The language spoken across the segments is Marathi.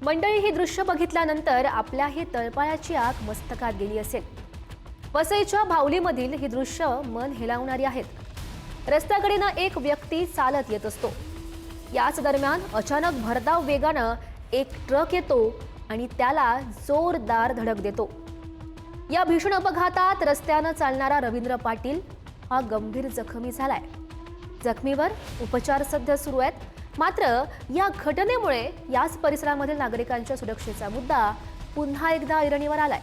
मंडळी, ही दृश्य बघितल्यानंतर आपल्याही तळपायाची आग मस्तकात गेली असेल। वसईच्या भावलीमधील ही दृश्य मन हेलावणारी आहेत। रस्त्याकडेनं एक व्यक्ती चालत येत असतो। याच दरम्यान अचानक भरधाव वेगानं एक ट्रक येतो आणि त्याला जोरदार धडक देतो। या भीषण अपघातात रस्त्यानं चालणारा रवींद्र पाटील हा गंभीर जखमी झालाय। जखमीवर उपचार सध्या सुरू आहेत। मात्र या घटनेमुळे याच परिसरामधील नागरिकांच्या सुरक्षेचा मुद्दा पुन्हा एकदा ऐरणीवर आलाय।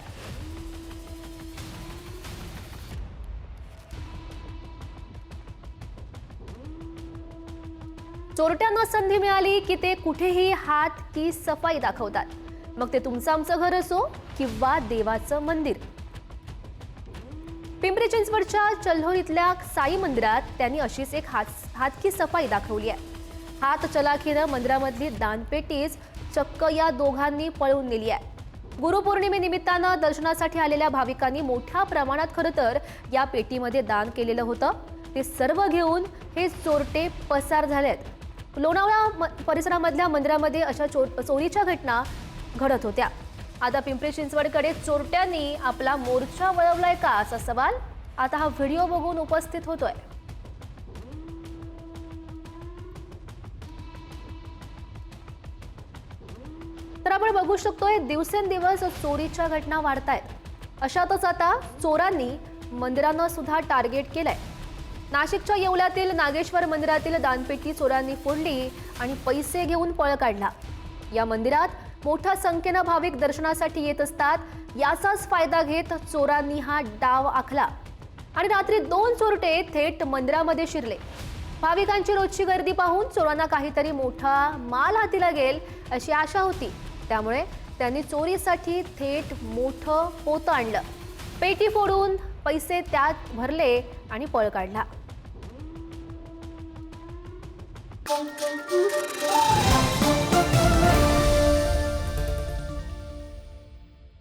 चोरट्यांना संधी मिळाली की ते कुठेही हात की सफाई दाखवतात, मग ते तुमचं आमचं घर असो किंवा देवाचं मंदिर। पिंपरी चिंचवडच्या चल्होरीतल्या साई मंदिरात त्यांनी अशीच एक हात की सफाई दाखवली आहे। हात चलाखीनं मंदिरामधली दानपेटीच चक्क या दोघांनी पळवून नेली आहे। गुरुपौर्णिमेनिमित्तानं दर्शनासाठी आलेल्या भाविकांनी मोठ्या प्रमाणात खरं तर या पेटीमध्ये दान केलेलं होतं। ते सर्व घेऊन हे चोरटे पसार झालेत। लोणावळा परिसरामधल्या मंदिरामध्ये अशा चोरीच्या घटना घडत होत्या। आता पिंपरी चिंचवडकडे चोरट्यांनी आपला मोर्चा वळवलाय का, असा सवाल आता हा व्हिडिओ बघून उपस्थित होतोय। तर आपण बघू शकतोय दिवसेंदिवस चोरीच्या घटना वाढतायत। अशातच आता चोरांनी मंदिरांना सुद्धा टार्गेट केलंय। नाशिकच्या येवल्यातील नागेश्वर मंदिरातील दानपेटी चोरांनी फोडली आणि पैसे घेऊन पळ काढला। या मंदिरात मोठ्या संख्येनं भाविक दर्शनासाठी येत असतात। याचाच फायदा घेत चोरांनी हा डाव आखला आणि रात्री 2 चोरटे थेट मंदिरामध्ये शिरले। भाविकांची रोजची गर्दी पाहून चोरांना काहीतरी मोठा माल हाती लागेल अशी आशा होती। त्यामुळे त्यांनी चोरीसाठी थेट मोठं पोतं आणलं, पेटी फोडून पैसे त्यात भरले आणि पळ काढला।